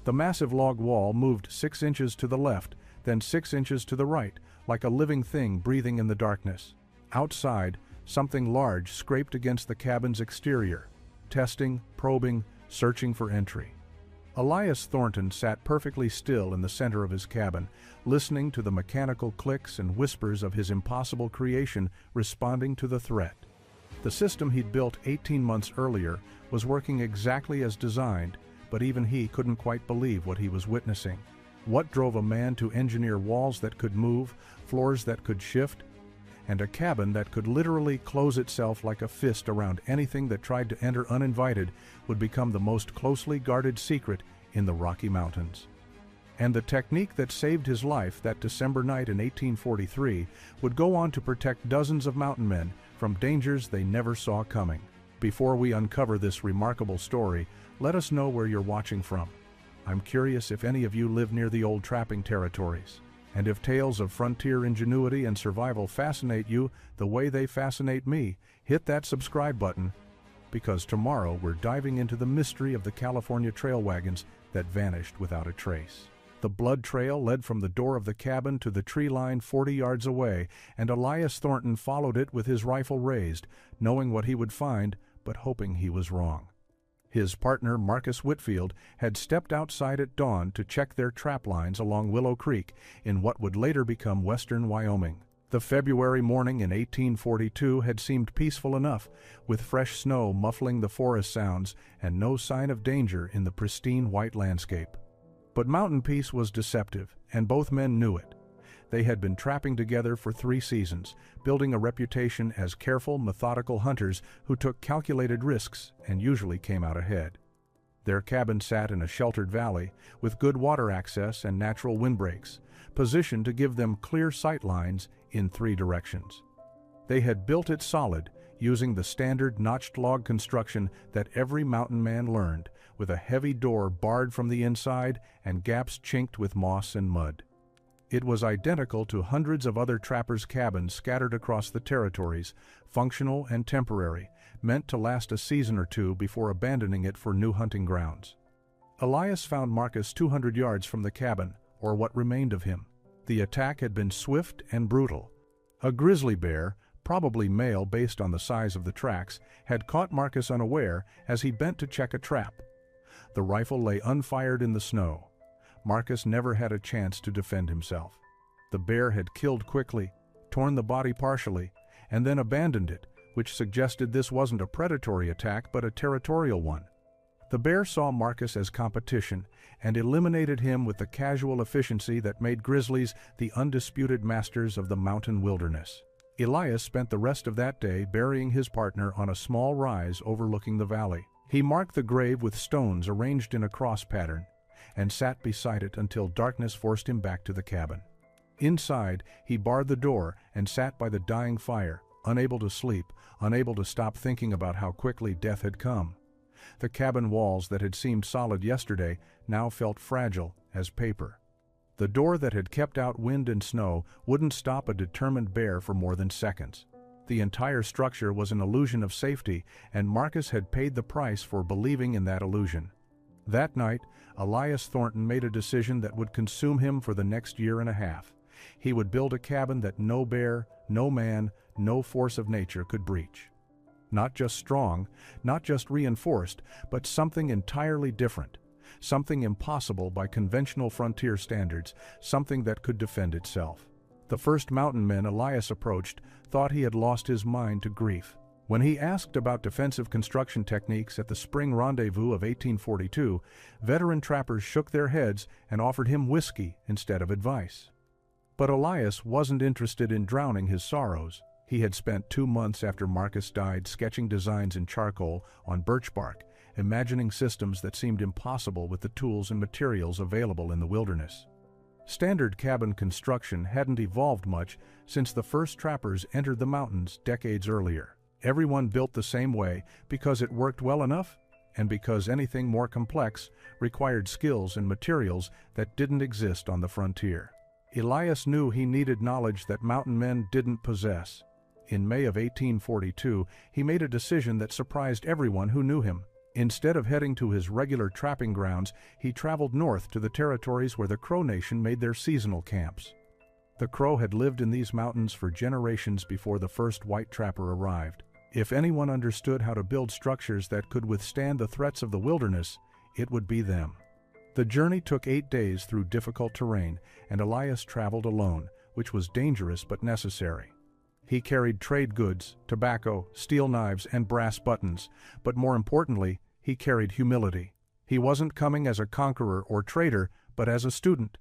The massive log wall moved 6 inches to the left, then 6 inches to the right, like a living thing breathing in the darkness. Outside, something large scraped against the cabin's exterior, testing, probing, searching for entry. Elias Thornton sat perfectly still in the center of his cabin, listening to the mechanical clicks and whispers of his impossible creation responding to the threat. The system he'd built 18 months earlier was working exactly as designed, but even he couldn't quite believe what he was witnessing. What drove a man to engineer walls that could move, floors that could shift, and a cabin that could literally close itself like a fist around anything that tried to enter uninvited would become the most closely guarded secret in the Rocky Mountains. And the technique that saved his life that December night in 1843 would go on to protect dozens of mountain men from dangers they never saw coming. Before we uncover this remarkable story, let us know where you're watching from. I'm curious if any of you live near the old trapping territories, and if tales of frontier ingenuity and survival fascinate you the way they fascinate me, hit that subscribe button, because tomorrow we're diving into the mystery of the California trail wagons that vanished without a trace. The blood trail led from the door of the cabin to the tree line 40 yards away, and Elias Thornton followed it with his rifle raised, knowing what he would find, but hoping he was wrong. His partner, Marcus Whitfield, had stepped outside at dawn to check their trap lines along Willow Creek in what would later become western Wyoming. The February morning in 1842 had seemed peaceful enough, with fresh snow muffling the forest sounds and no sign of danger in the pristine white landscape. But mountain peace was deceptive, and both men knew it. They had been trapping together for 3 seasons, building a reputation as careful, methodical hunters who took calculated risks and usually came out ahead. Their cabin sat in a sheltered valley, with good water access and natural windbreaks, positioned to give them clear sight lines in 3 directions. They had built it solid, using the standard notched log construction that every mountain man learned, with a heavy door barred from the inside and gaps chinked with moss and mud. It was identical to hundreds of other trappers' cabins scattered across the territories, functional and temporary, meant to last a season or 2 before abandoning it for new hunting grounds. Elias found Marcus 200 yards from the cabin, or what remained of him. The attack had been swift and brutal. A grizzly bear, probably male based on the size of the tracks, had caught Marcus unaware as he bent to check a trap. The rifle lay unfired in the snow. Marcus never had a chance to defend himself. The bear had killed quickly, torn the body partially, and then abandoned it, which suggested this wasn't a predatory attack but a territorial one. The bear saw Marcus as competition and eliminated him with the casual efficiency that made grizzlies the undisputed masters of the mountain wilderness. Elias spent the rest of that day burying his partner on a small rise overlooking the valley. He marked the grave with stones arranged in a cross pattern, and sat beside it until darkness forced him back to the cabin. Inside, he barred the door and sat by the dying fire, unable to sleep, unable to stop thinking about how quickly death had come. The cabin walls that had seemed solid yesterday now felt fragile as paper. The door that had kept out wind and snow wouldn't stop a determined bear for more than seconds. The entire structure was an illusion of safety, and Marcus had paid the price for believing in that illusion. That night, Elias Thornton made a decision that would consume him for the next 1.5 years. He would build a cabin that no bear, no man, no force of nature could breach. Not just strong, not just reinforced, but something entirely different. Something impossible by conventional frontier standards, something that could defend itself. The first mountain men Elias approached thought he had lost his mind to grief. When he asked about defensive construction techniques at the spring rendezvous of 1842, veteran trappers shook their heads and offered him whiskey instead of advice. But Elias wasn't interested in drowning his sorrows. He had spent 2 months after Marcus died sketching designs in charcoal on birch bark, imagining systems that seemed impossible with the tools and materials available in the wilderness. Standard cabin construction hadn't evolved much since the first trappers entered the mountains decades earlier. Everyone built the same way because it worked well enough, and because anything more complex required skills and materials that didn't exist on the frontier. Elias knew he needed knowledge that mountain men didn't possess. In May of 1842, he made a decision that surprised everyone who knew him. Instead of heading to his regular trapping grounds, he traveled north to the territories where the Crow Nation made their seasonal camps. The Crow had lived in these mountains for generations before the first white trapper arrived. If anyone understood how to build structures that could withstand the threats of the wilderness, it would be them. The journey took 8 days through difficult terrain, and Elias traveled alone, which was dangerous but necessary. He carried trade goods, tobacco, steel knives, and brass buttons, but more importantly, he carried humility. He wasn't coming as a conqueror or trader, but as a student.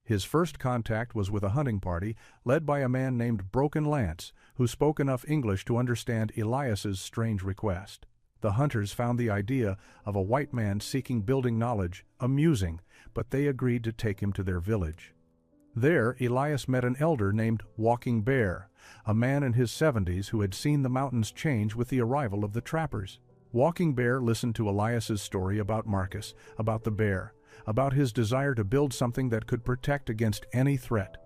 His first contact was with a hunting party led by a man named Broken Lance, who spoke enough English to understand Elias's strange request. The hunters found the idea of a white man seeking building knowledge amusing, but they agreed to take him to their village. There, Elias met an elder named Walking Bear, a man in his 70s who had seen the mountains change with the arrival of the trappers. Walking Bear listened to Elias's story about Marcus, about the bear, about his desire to build something that could protect against any threat.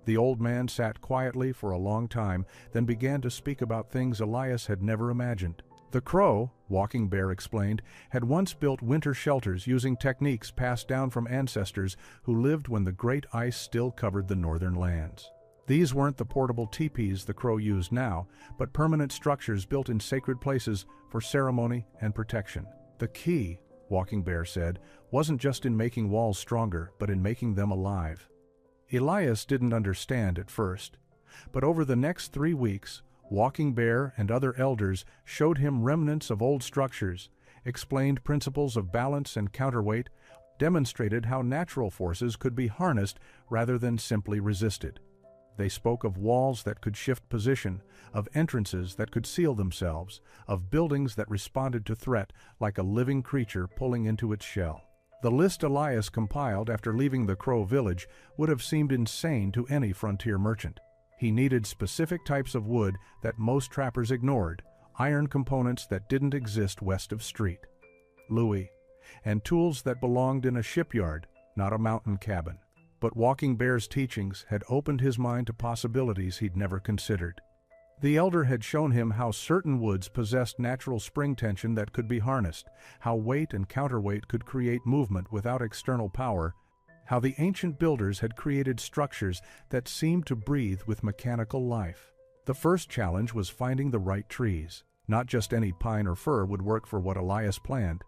The old man sat quietly for a long time, then began to speak about things Elias had never imagined. The Crow, Walking Bear explained, had once built winter shelters using techniques passed down from ancestors who lived when the great ice still covered the northern lands. These weren't the portable teepees the Crow used now, but permanent structures built in sacred places for ceremony and protection. The key, Walking Bear said, wasn't just in making walls stronger, but in making them alive. Elias didn't understand at first, but over the next 3 weeks, Walking Bear and other elders showed him remnants of old structures, explained principles of balance and counterweight, demonstrated how natural forces could be harnessed rather than simply resisted. They spoke of walls that could shift position, of entrances that could seal themselves, of buildings that responded to threat like a living creature pulling into its shell. The list Elias compiled after leaving the Crow village would have seemed insane to any frontier merchant. He needed specific types of wood that most trappers ignored, iron components that didn't exist west of Street, Louis, and tools that belonged in a shipyard, not a mountain cabin. But Walking Bear's teachings had opened his mind to possibilities he'd never considered. The elder had shown him how certain woods possessed natural spring tension that could be harnessed, how weight and counterweight could create movement without external power, how the ancient builders had created structures that seemed to breathe with mechanical life. The first challenge was finding the right trees. Not just any pine or fir would work for what Elias planned.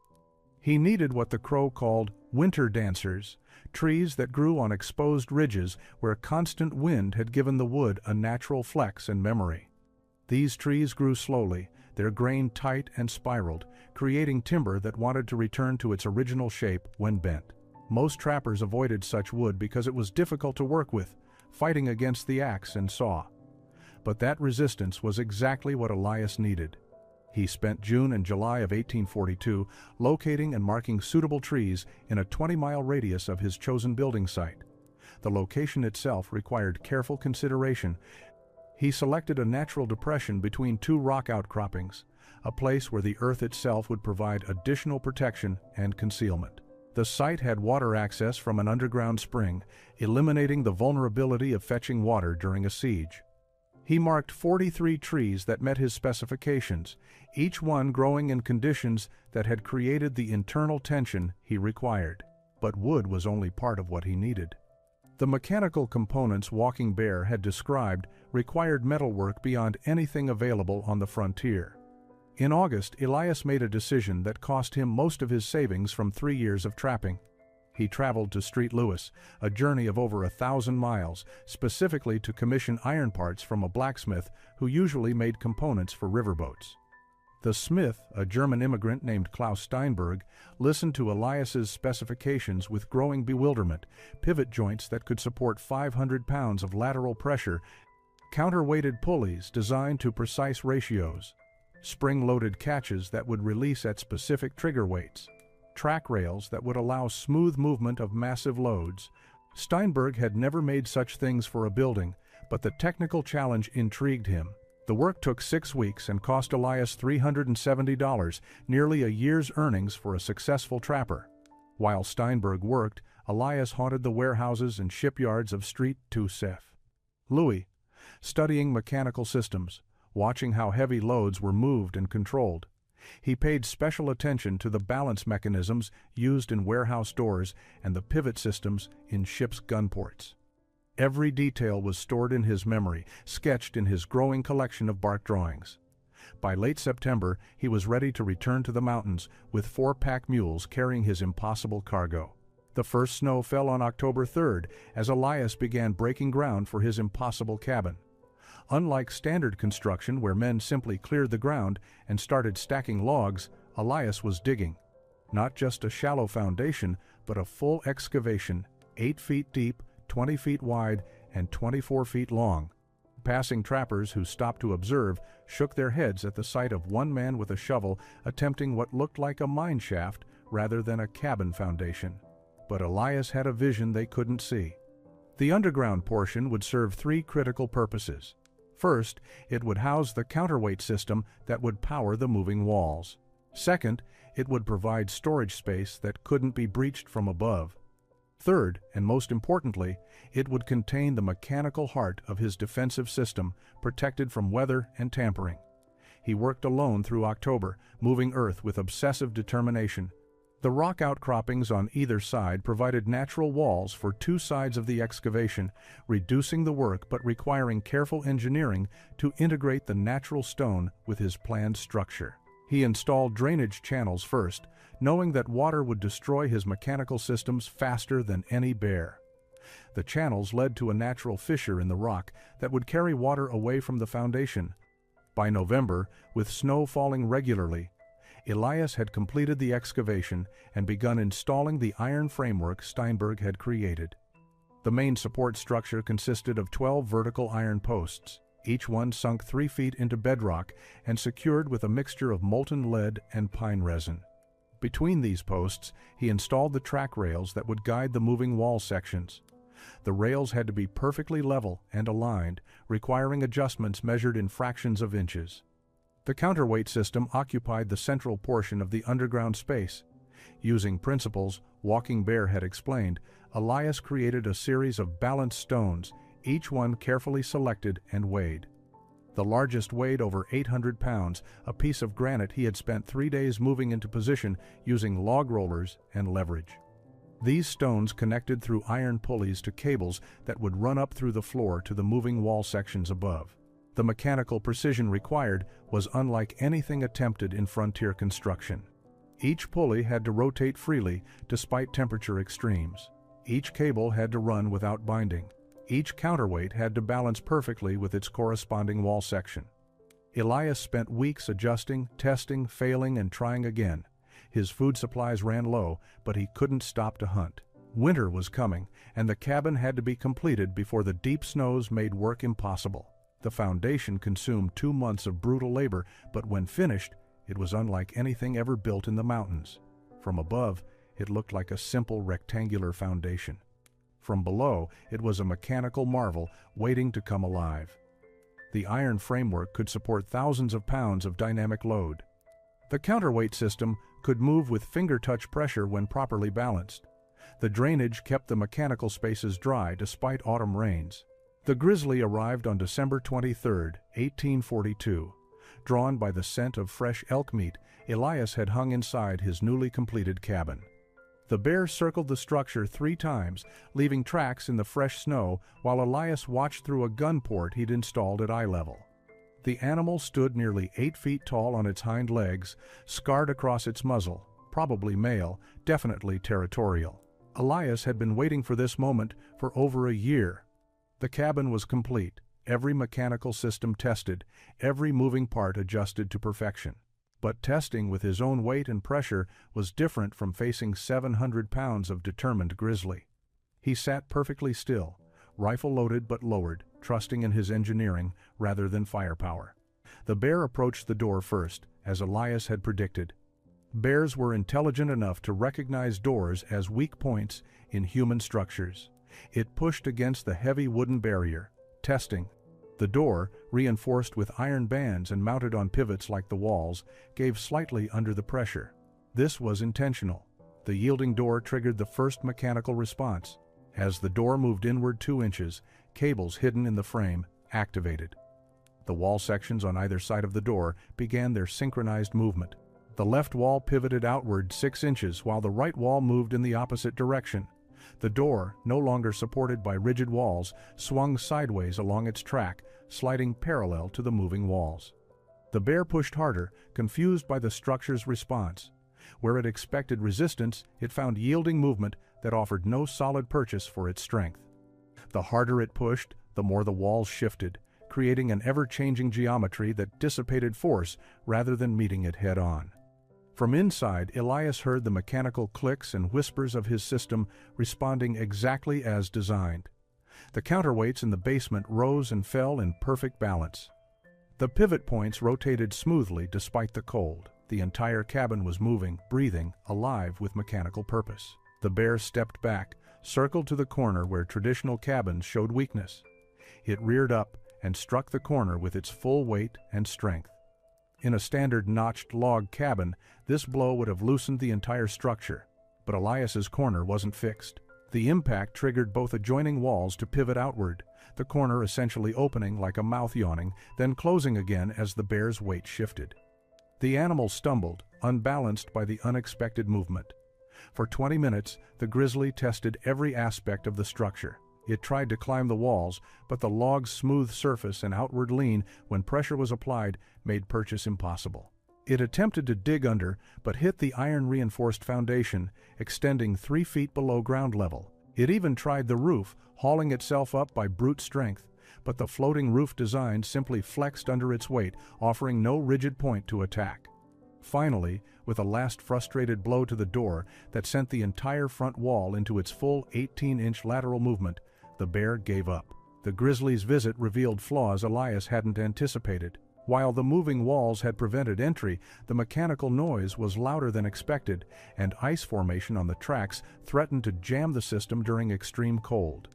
He needed what the Crow called winter dancers, trees that grew on exposed ridges where constant wind had given the wood a natural flex and memory. These trees grew slowly, their grain tight and spiraled, creating timber that wanted to return to its original shape when bent. Most trappers avoided such wood because it was difficult to work with, fighting against the axe and saw. But that resistance was exactly what Elias needed. He spent June and July of 1842 locating and marking suitable trees in a 20-mile radius of his chosen building site. The location itself required careful consideration. He selected a natural depression between 2 rock outcroppings, a place where the earth itself would provide additional protection and concealment. The site had water access from an underground spring, eliminating the vulnerability of fetching water during a siege. He marked 43 trees that met his specifications, each one growing in conditions that had created the internal tension he required. But wood was only part of what he needed. The mechanical components Walking Bear had described required metalwork beyond anything available on the frontier. In August, Elias made a decision that cost him most of his savings from 3 years of trapping. He traveled to Street Louis, a journey of over 1,000 miles, specifically to commission iron parts from a blacksmith who usually made components for riverboats. The smith, a German immigrant named Klaus Steinberg, listened to Elias's specifications with growing bewilderment: pivot joints that could support 500 pounds of lateral pressure, counterweighted pulleys designed to precise ratios, spring-loaded catches that would release at specific trigger weights, track rails that would allow smooth movement of massive loads. Steinberg had never made such things for a building, but the technical challenge intrigued him. The work took 6 weeks and cost Elias $370, nearly a year's earnings for a successful trapper. While Steinberg worked, Elias haunted the warehouses and shipyards of Street Louis, studying mechanical systems, watching how heavy loads were moved and controlled. He paid special attention to the balance mechanisms used in warehouse doors and the pivot systems in ships' gun ports. Every detail was stored in his memory, sketched in his growing collection of bark drawings. By late September, he was ready to return to the mountains with 4 pack mules carrying his impossible cargo. The first snow fell on October 3rd as Elias began breaking ground for his impossible cabin. Unlike standard construction where men simply cleared the ground and started stacking logs, Elias was digging. Not just a shallow foundation, but a full excavation, 8 feet deep, 20 feet wide, and 24 feet long. Passing trappers who stopped to observe shook their heads at the sight of one man with a shovel attempting what looked like a mine shaft rather than a cabin foundation. But Elias had a vision they couldn't see. The underground portion would serve 3 critical purposes. First, it would house the counterweight system that would power the moving walls. Second, it would provide storage space that couldn't be breached from above. Third, and most importantly, it would contain the mechanical heart of his defensive system, protected from weather and tampering. He worked alone through October, moving earth with obsessive determination. The rock outcroppings on either side provided natural walls for 2 sides of the excavation, reducing the work but requiring careful engineering to integrate the natural stone with his planned structure. He installed drainage channels first, knowing that water would destroy his mechanical systems faster than any bear. The channels led to a natural fissure in the rock that would carry water away from the foundation. By November, with snow falling regularly, Elias had completed the excavation and begun installing the iron framework Steinberg had created. The main support structure consisted of 12 vertical iron posts, each one sunk 3 feet into bedrock and secured with a mixture of molten lead and pine resin. Between these posts, he installed the track rails that would guide the moving wall sections. The rails had to be perfectly level and aligned, requiring adjustments measured in fractions of inches. The counterweight system occupied the central portion of the underground space. Using principles Walking Bear had explained, Elias created a series of balanced stones, each one carefully selected and weighed. The largest weighed over 800 pounds, a piece of granite he had spent 3 days moving into position using log rollers and leverage. These stones connected through iron pulleys to cables that would run up through the floor to the moving wall sections above. The mechanical precision required was unlike anything attempted in frontier construction. Each pulley had to rotate freely despite temperature extremes. Each cable had to run without binding. Each counterweight had to balance perfectly with its corresponding wall section. Elias spent weeks adjusting, testing, failing, and trying again. His food supplies ran low, but he couldn't stop to hunt. Winter was coming, and the cabin had to be completed before the deep snows made work impossible. The foundation consumed 2 months of brutal labor, but when finished, it was unlike anything ever built in the mountains. From above, it looked like a simple rectangular foundation. From below, it was a mechanical marvel waiting to come alive. The iron framework could support thousands of pounds of dynamic load. The counterweight system could move with finger-touch pressure when properly balanced. The drainage kept the mechanical spaces dry despite autumn rains. The Grizzly arrived on December 23, 1842. Drawn by the scent of fresh elk meat, Elias had hung inside his newly completed cabin. The bear circled the structure 3 times, leaving tracks in the fresh snow while Elias watched through a gun port he'd installed at eye level. The animal stood nearly 8 feet tall on its hind legs, scarred across its muzzle, probably male, definitely territorial. Elias had been waiting for this moment for over a year. The cabin was complete, every mechanical system tested, every moving part adjusted to perfection. But testing with his own weight and pressure was different from facing 700 pounds of determined grizzly. He sat perfectly still, rifle loaded but lowered, trusting in his engineering rather than firepower. The bear approached the door first, as Elias had predicted. Bears were intelligent enough to recognize doors as weak points in human structures. It pushed against the heavy wooden barrier, testing. The door, reinforced with iron bands and mounted on pivots like the walls, gave slightly under the pressure. This was intentional. The yielding door triggered the first mechanical response. As the door moved inward 2 inches, cables hidden in the frame activated. The wall sections on either side of the door began their synchronized movement. The left wall pivoted outward 6 inches while the right wall moved in the opposite direction. The door, no longer supported by rigid walls, swung sideways along its track, sliding parallel to the moving walls. The bear pushed harder, confused by the structure's response. Where it expected resistance, it found yielding movement that offered no solid purchase for its strength. The harder it pushed, the more the walls shifted, creating an ever-changing geometry that dissipated force rather than meeting it head-on. From inside, Elias heard the mechanical clicks and whispers of his system responding exactly as designed. The counterweights in the basement rose and fell in perfect balance. The pivot points rotated smoothly despite the cold. The entire cabin was moving, breathing, alive with mechanical purpose. The bear stepped back, circled to the corner where traditional cabins showed weakness. It reared up and struck the corner with its full weight and strength. In a standard notched log cabin, this blow would have loosened the entire structure, but Elias's corner wasn't fixed. The impact triggered both adjoining walls to pivot outward, the corner essentially opening like a mouth yawning, then closing again as the bear's weight shifted. The animal stumbled, unbalanced by the unexpected movement. For 20 minutes, the grizzly tested every aspect of the structure. It tried to climb the walls, but the log's smooth surface and outward lean, when pressure was applied, made purchase impossible. It attempted to dig under, but hit the iron-reinforced foundation, extending 3 feet below ground level. It even tried the roof, hauling itself up by brute strength, but the floating roof design simply flexed under its weight, offering no rigid point to attack. Finally, with a last frustrated blow to the door that sent the entire front wall into its full 18-inch lateral movement, the bear gave up. The grizzly's visit revealed flaws Elias hadn't anticipated. While the moving walls had prevented entry, the mechanical noise was louder than expected, and ice formation on the tracks threatened to jam the system during extreme cold.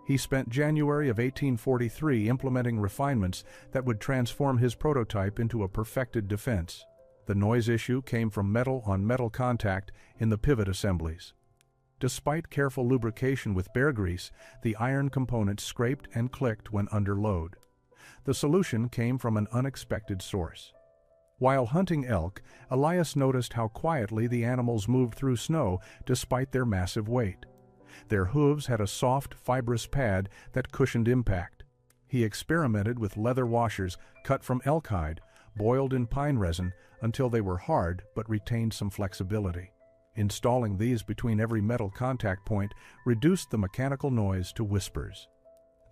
He spent January of 1843 implementing refinements that would transform his prototype into a perfected defense. The noise issue came from metal-on-metal contact in the pivot assemblies. Despite careful lubrication with bear grease, the iron components scraped and clicked when under load. The solution came from an unexpected source. While hunting elk, Elias noticed how quietly the animals moved through snow despite their massive weight. Their hooves had a soft, fibrous pad that cushioned impact. He experimented with leather washers cut from elk hide, boiled in pine resin until they were hard but retained some flexibility. Installing these between every metal contact point reduced the mechanical noise to whispers.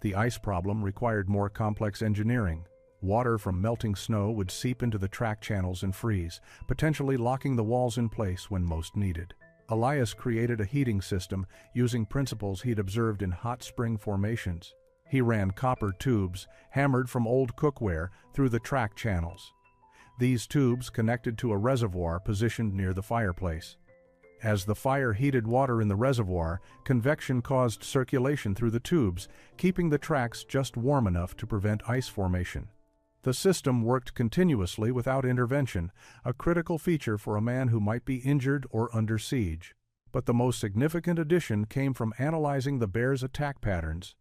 The ice problem required more complex engineering. Water from melting snow would seep into the track channels and freeze, potentially locking the walls in place when most needed. Elias created a heating system using principles he'd observed in hot spring formations. He ran copper tubes, hammered from old cookware, through the track channels. These tubes connected to a reservoir positioned near the fireplace. As the fire heated water in the reservoir, convection caused circulation through the tubes, keeping the tracks just warm enough to prevent ice formation. The system worked continuously without intervention, a critical feature for a man who might be injured or under siege. But the most significant addition came from analyzing the bear's attack patterns.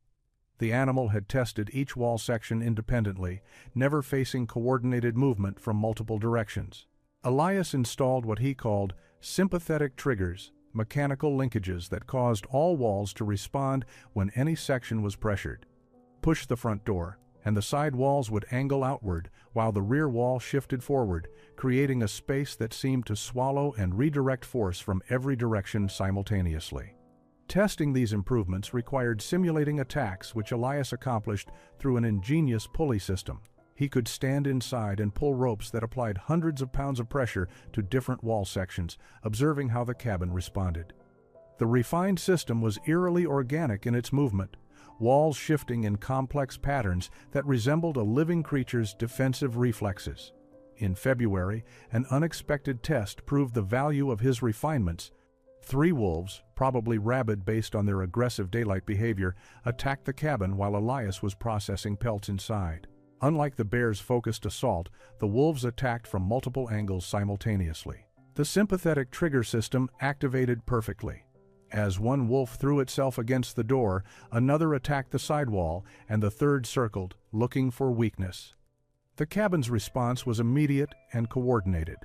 The animal had tested each wall section independently, never facing coordinated movement from multiple directions. Elias installed what he called sympathetic triggers, mechanical linkages that caused all walls to respond when any section was pressured. Push the front door, and the side walls would angle outward while the rear wall shifted forward, creating a space that seemed to swallow and redirect force from every direction simultaneously. Testing these improvements required simulating attacks, which Elias accomplished through an ingenious pulley system. He could stand inside and pull ropes that applied hundreds of pounds of pressure to different wall sections, observing how the cabin responded. The refined system was eerily organic in its movement, walls shifting in complex patterns that resembled a living creature's defensive reflexes. In February, an unexpected test proved the value of his refinements. 3 wolves, probably rabid based on their aggressive daylight behavior, attacked the cabin while Elias was processing pelts inside. Unlike the bear's focused assault, the wolves attacked from multiple angles simultaneously. The sympathetic trigger system activated perfectly. As one wolf threw itself against the door, another attacked the sidewall, and the third circled, looking for weakness. The cabin's response was immediate and coordinated.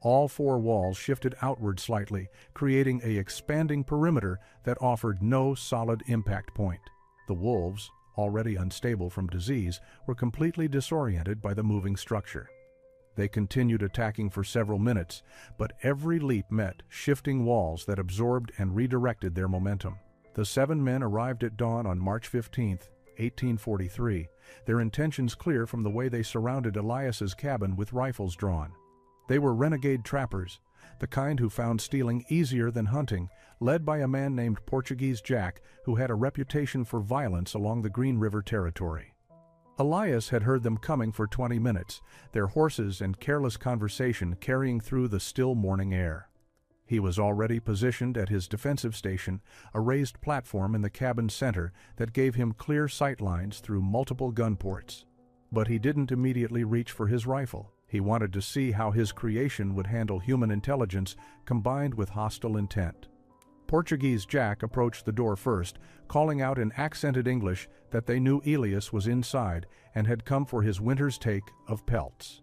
All four walls shifted outward slightly, creating an expanding perimeter that offered no solid impact point. The wolves, already unstable from disease, were completely disoriented by the moving structure. They continued attacking for several minutes, but every leap met shifting walls that absorbed and redirected their momentum. The 7 men arrived at dawn on March 15, 1843, their intentions clear from the way they surrounded Elias's cabin with rifles drawn. They were renegade trappers, the kind who found stealing easier than hunting, led by a man named Portuguese Jack, who had a reputation for violence along the Green River territory. Elias had heard them coming for 20 minutes, their horses and careless conversation carrying through the still morning air. He was already positioned at his defensive station, a raised platform in the cabin's center that gave him clear sight lines through multiple gun ports. But he didn't immediately reach for his rifle. He wanted to see how his creation would handle human intelligence combined with hostile intent. Portuguese Jack approached the door first, calling out in accented English that they knew Elias was inside and had come for his winter's take of pelts.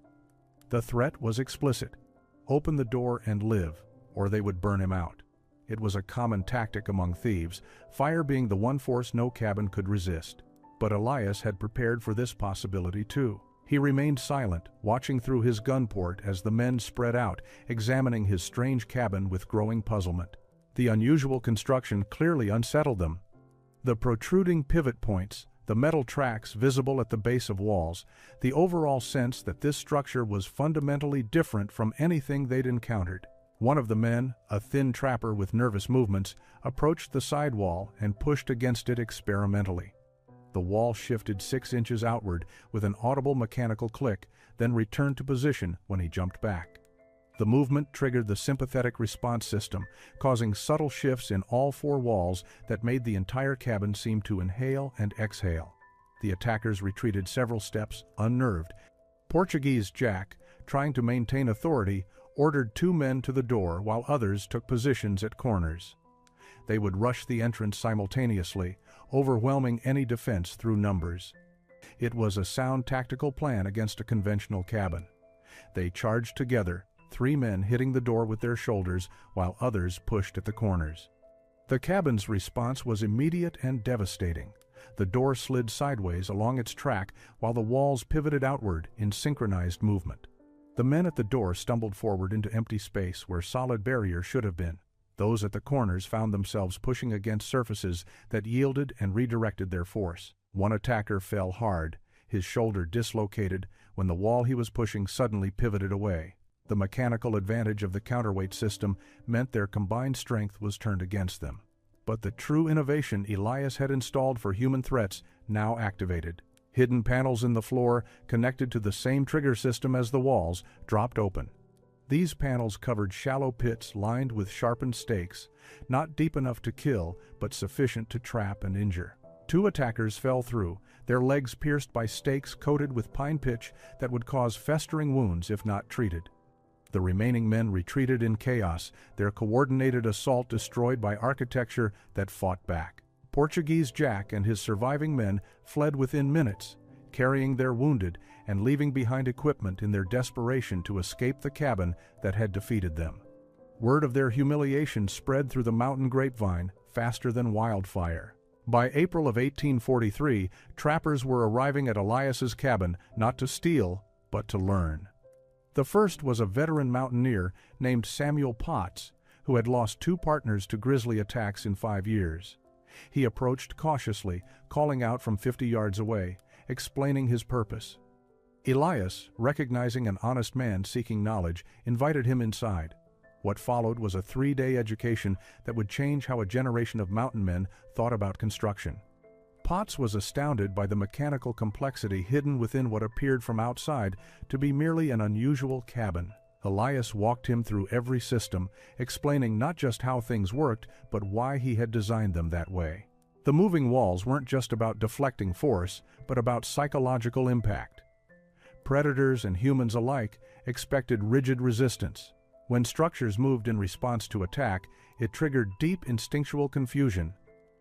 The threat was explicit: open the door and live, or they would burn him out. It was a common tactic among thieves, fire being the one force no cabin could resist. But Elias had prepared for this possibility too. He remained silent, watching through his gun port as the men spread out, examining his strange cabin with growing puzzlement. The unusual construction clearly unsettled them. The protruding pivot points, the metal tracks visible at the base of walls, the overall sense that this structure was fundamentally different from anything they'd encountered. One of the men, a thin trapper with nervous movements, approached the side wall and pushed against it experimentally. The wall shifted 6 inches outward with an audible mechanical click, then returned to position when he jumped back. The movement triggered the sympathetic response system, causing subtle shifts in all 4 walls that made the entire cabin seem to inhale and exhale. The attackers retreated several steps, unnerved. Portuguese Jack, trying to maintain authority, ordered 2 men to the door while others took positions at corners. They would rush the entrance simultaneously, overwhelming any defense through numbers. It was a sound tactical plan against a conventional cabin. They charged together, 3 men hitting the door with their shoulders while others pushed at the corners. The cabin's response was immediate and devastating. The door slid sideways along its track while the walls pivoted outward in synchronized movement. The men at the door stumbled forward into empty space where solid barriers should have been. Those at the corners found themselves pushing against surfaces that yielded and redirected their force. One attacker fell hard, his shoulder dislocated, when the wall he was pushing suddenly pivoted away. The mechanical advantage of the counterweight system meant their combined strength was turned against them. But the true innovation Elias had installed for human threats now activated. Hidden panels in the floor, connected to the same trigger system as the walls, dropped open. These panels covered shallow pits lined with sharpened stakes, not deep enough to kill, but sufficient to trap and injure. 2 attackers fell through, their legs pierced by stakes coated with pine pitch that would cause festering wounds if not treated. The remaining men retreated in chaos, their coordinated assault destroyed by architecture that fought back. Portuguese Jack and his surviving men fled within minutes, carrying their wounded and leaving behind equipment in their desperation to escape the cabin that had defeated them. Word of their humiliation spread through the mountain grapevine faster than wildfire. By April of 1843, trappers were arriving at Elias's cabin not to steal, but to learn. The first was a veteran mountaineer named Samuel Potts, who had lost 2 partners to grizzly attacks in 5 years. He approached cautiously, calling out from 50 yards away, explaining his purpose. Elias, recognizing an honest man seeking knowledge, invited him inside. What followed was a 3-day education that would change how a generation of mountain men thought about construction. Potts was astounded by the mechanical complexity hidden within what appeared from outside to be merely an unusual cabin. Elias walked him through every system, explaining not just how things worked, but why he had designed them that way. The moving walls weren't just about deflecting force, but about psychological impact. Predators and humans alike expected rigid resistance. When structures moved in response to attack, it triggered deep instinctual confusion.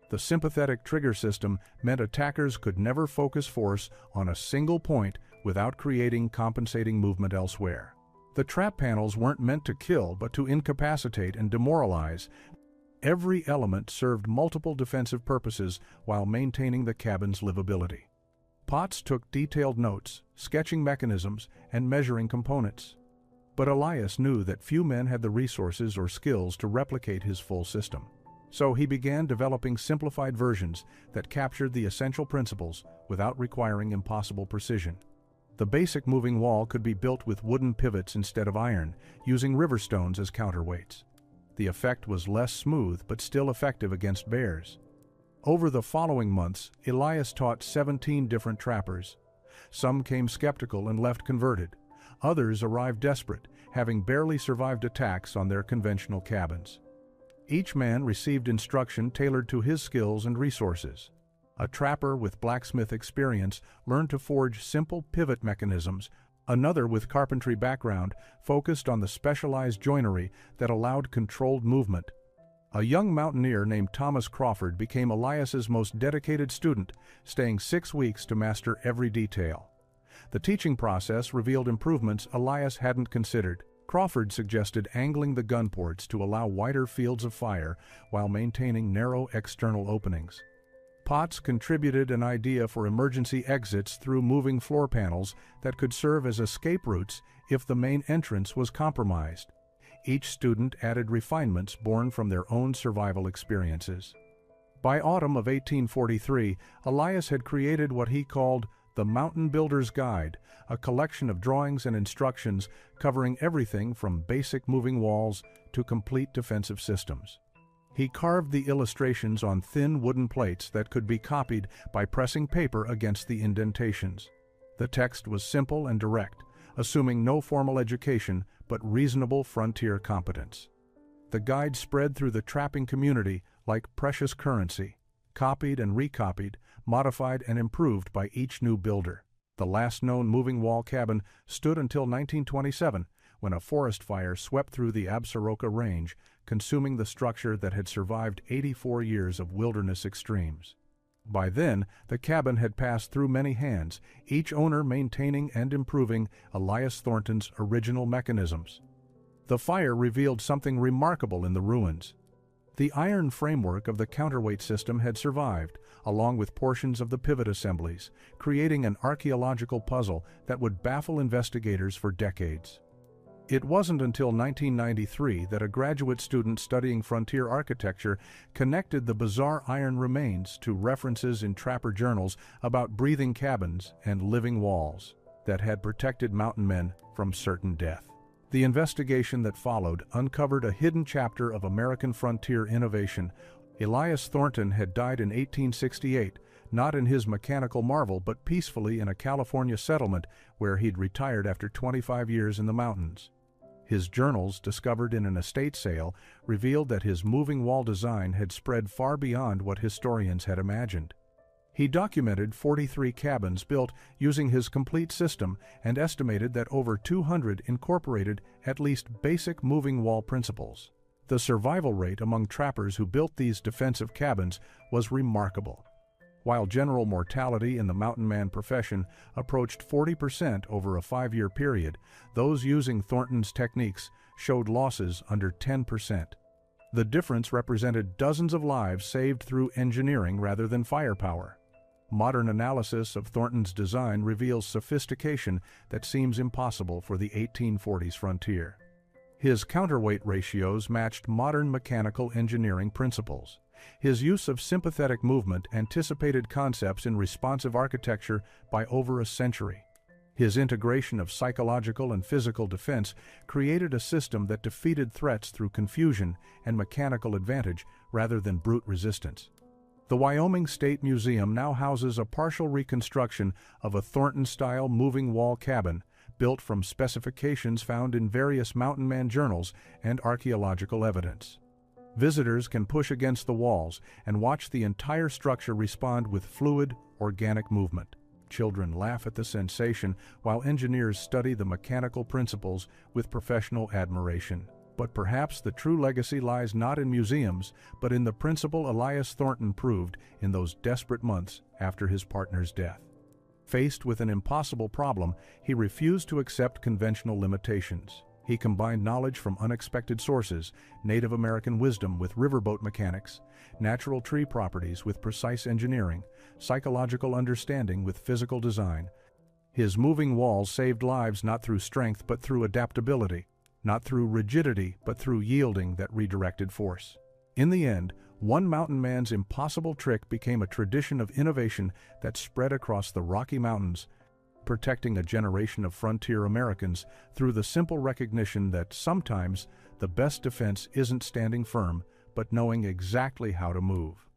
The sympathetic trigger system meant attackers could never focus force on a single point without creating compensating movement elsewhere. The trap panels weren't meant to kill but to incapacitate and demoralize. Every element served multiple defensive purposes while maintaining the cabin's livability. Potts took detailed notes, sketching mechanisms and measuring components. But Elias knew that few men had the resources or skills to replicate his full system. So he began developing simplified versions that captured the essential principles without requiring impossible precision. The basic moving wall could be built with wooden pivots instead of iron, using river stones as counterweights. The effect was less smooth but still effective against bears. Over the following months, Elias taught 17 different trappers. Some came skeptical and left converted. Others arrived desperate, having barely survived attacks on their conventional cabins. Each man received instruction tailored to his skills and resources. A trapper with blacksmith experience learned to forge simple pivot mechanisms. Another with carpentry background focused on the specialized joinery that allowed controlled movement. A young mountaineer named Thomas Crawford became Elias's most dedicated student, staying 6 weeks to master every detail. The teaching process revealed improvements Elias hadn't considered. Crawford suggested angling the gun ports to allow wider fields of fire while maintaining narrow external openings. Potts contributed an idea for emergency exits through moving floor panels that could serve as escape routes if the main entrance was compromised. Each student added refinements born from their own survival experiences. By autumn of 1843, Elias had created what he called the Mountain Builder's Guide, a collection of drawings and instructions covering everything from basic moving walls to complete defensive systems. He carved the illustrations on thin wooden plates that could be copied by pressing paper against the indentations. The text was simple and direct, assuming no formal education but reasonable frontier competence. The guide spread through the trapping community like precious currency, copied and recopied, modified and improved by each new builder. The last known moving wall cabin stood until 1927, when a forest fire swept through the Absaroka Range, consuming the structure that had survived 84 years of wilderness extremes. By then, the cabin had passed through many hands, each owner maintaining and improving Elias Thornton's original mechanisms. The fire revealed something remarkable in the ruins. The iron framework of the counterweight system had survived, along with portions of the pivot assemblies, creating an archaeological puzzle that would baffle investigators for decades. It wasn't until 1993 that a graduate student studying frontier architecture connected the bizarre iron remains to references in trapper journals about breathing cabins and living walls that had protected mountain men from certain death. The investigation that followed uncovered a hidden chapter of American frontier innovation. Elias Thornton had died in 1868, not in his mechanical marvel but peacefully in a California settlement where he'd retired after 25 years in the mountains. His journals, discovered in an estate sale, revealed that his moving wall design had spread far beyond what historians had imagined. He documented 43 cabins built using his complete system and estimated that over 200 incorporated at least basic moving wall principles. The survival rate among trappers who built these defensive cabins was remarkable. While general mortality in the mountain man profession approached 40% over a 5-year period, those using Thornton's techniques showed losses under 10%. The difference represented dozens of lives saved through engineering rather than firepower. Modern analysis of Thornton's design reveals sophistication that seems impossible for the 1840s frontier. His counterweight ratios matched modern mechanical engineering principles. His use of sympathetic movement anticipated concepts in responsive architecture by over a century. His integration of psychological and physical defense created a system that defeated threats through confusion and mechanical advantage rather than brute resistance. The Wyoming State Museum now houses a partial reconstruction of a Thornton-style moving wall cabin built from specifications found in various mountain man journals and archaeological evidence. Visitors can push against the walls and watch the entire structure respond with fluid, organic movement. Children laugh at the sensation while engineers study the mechanical principles with professional admiration. But perhaps the true legacy lies not in museums, but in the principle Elias Thornton proved in those desperate months after his partner's death. Faced with an impossible problem, he refused to accept conventional limitations. He combined knowledge from unexpected sources, Native American wisdom with riverboat mechanics, natural tree properties with precise engineering, psychological understanding with physical design. His moving walls saved lives not through strength but through adaptability, not through rigidity but through yielding that redirected force. In the end, one mountain man's impossible trick became a tradition of innovation that spread across the Rocky Mountains, protecting a generation of frontier Americans through the simple recognition that sometimes the best defense isn't standing firm, but knowing exactly how to move.